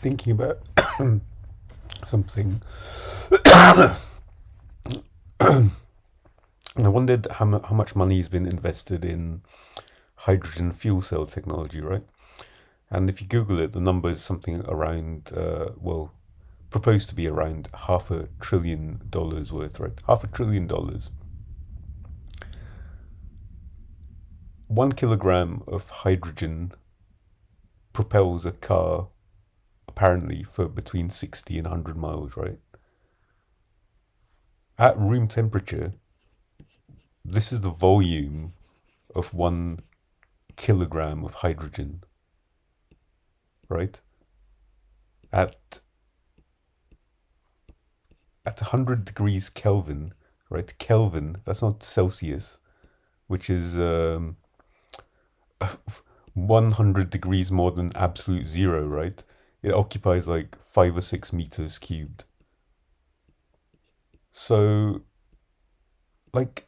thinking about something, and I wondered how much money has been invested in hydrogen fuel cell technology, right? And if you Google it, the number is something around, proposed to be around $500 billion worth, right? $500 billion. 1 kilogram of hydrogen propels a car apparently for between 60 and 100 miles, right? At room temperature, this is the volume of 1 kilogram of hydrogen, right? At 100 degrees Kelvin, right? Kelvin, that's not Celsius, which is 100 degrees more than absolute zero, right? It occupies like 5 or 6 meters cubed. So, like,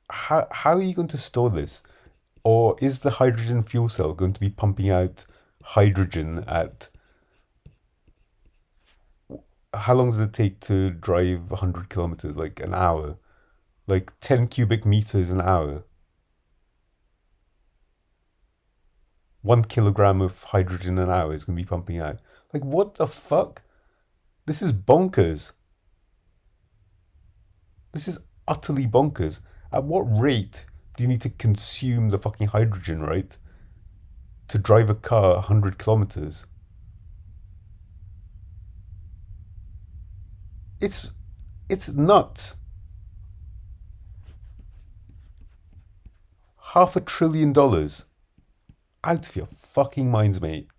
how are you going to store this? Or is the hydrogen fuel cell going to be pumping out hydrogen at... How long does it take to drive 100 kilometers? Like an hour? Like 10 cubic meters an hour? 1 kilogram of hydrogen an hour is going to be pumping out. Like, what the fuck? This is bonkers. This is utterly bonkers. At what rate do you need to consume the fucking hydrogen, right? To drive a car 100 kilometers? It's nuts. $500 billion. Out of your fucking minds, mate.